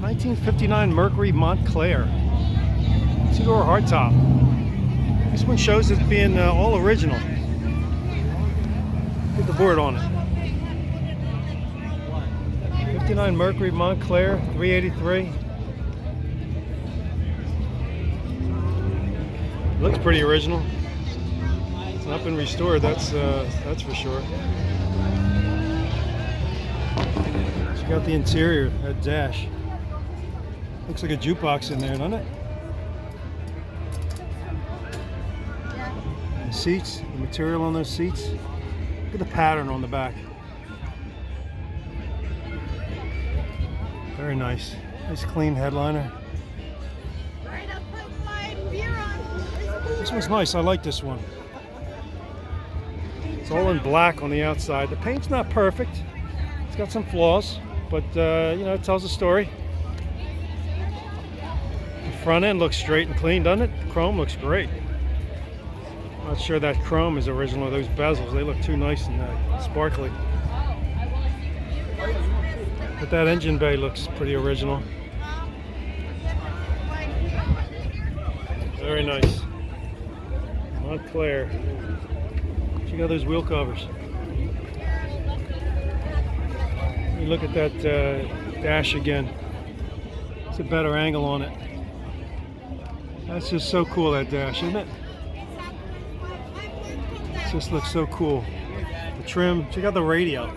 1959 Mercury Montclair. Two-door hardtop. This one shows it being all original. Get the board on it. 59 Mercury Montclair, 383. Looks pretty original. It's not been restored, that's for sure. Check out the interior, that dash. Looks like a jukebox in there, doesn't it? The seats, the material on those seats. Look at the pattern on the back. Very nice. Nice clean headliner. This one's nice. I like this one. It's all in black on the outside. The paint's not perfect. It's got some flaws, but you know, it tells a story. The front end looks straight and clean, doesn't it? The chrome looks great. Not sure that chrome is original. Those bezels, they look too nice and sparkly. But that engine bay looks pretty original. Very nice. Montclair. Check out those wheel covers. You look at that dash again. It's a better angle on it. That's just so cool, that dash, isn't it? It just looks so cool. The trim. Check out the radio.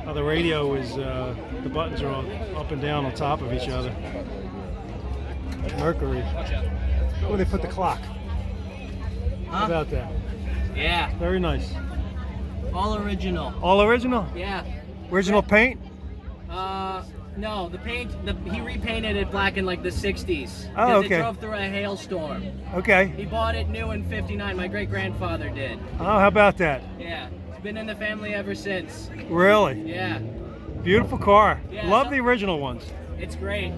How the radio is, the buttons are on up and down on top of each other. Mercury. Where they put the clock? How about that? Yeah. Very nice. All original. All original? Yeah. Original paint? No, the paint, he repainted it black in like the 60s. Oh, okay. It drove through a hailstorm. Okay. He bought it new in 59. My great-grandfather did. Oh, how about that? Yeah. It's been in the family ever since. Really? Yeah. Beautiful car. Yeah, Love the original ones. It's great.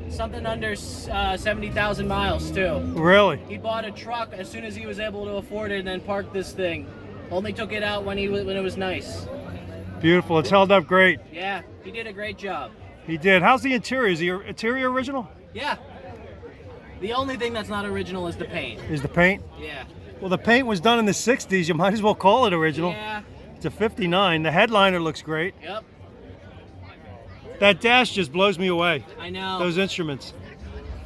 Something under 70,000 miles, too. Really? He bought a truck as soon as he was able to afford it and then parked this thing. Only took it out when it was nice. Beautiful. It's held up great. Yeah, he did a great job. He did. How's the interior? Is the interior original? Yeah. The only thing that's not original is the paint. Is the paint? Yeah. Well, the paint was done in the 60s. You might as well call it original. Yeah. It's a 59. The headliner looks great. Yep. That dash just blows me away. I know. Those instruments.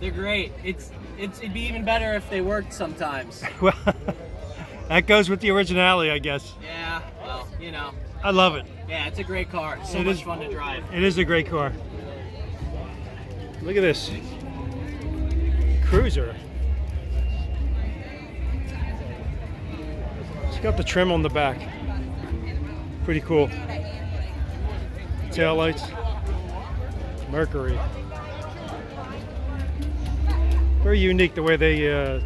They're great. It'd be even better if they worked sometimes. Well, that goes with the originality, I guess. Yeah, well, you know. I love it. Yeah, it's a great car. It's so much fun to drive. It is a great car. Look at this. Cruiser. It's got the trim on the back. Pretty cool. Tail lights. Mercury. Very unique the way they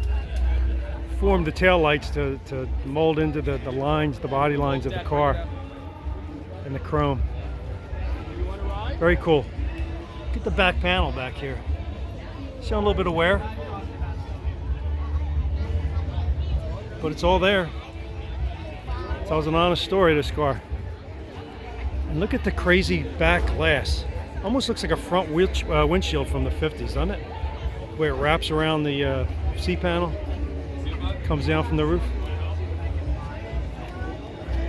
formed the tail lights to mold into the lines, the body lines of the car. And the chrome. Very cool. Look at the back panel back here. Showing a little bit of wear. But it's all there. Tells an honest story, this car. And look at the crazy back glass. Almost looks like a front windshield from the 50s, doesn't it? Where it wraps around the seat panel. Comes down from the roof.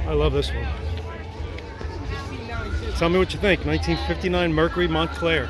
I love this one. Tell me what you think. 1959 Mercury Montclair.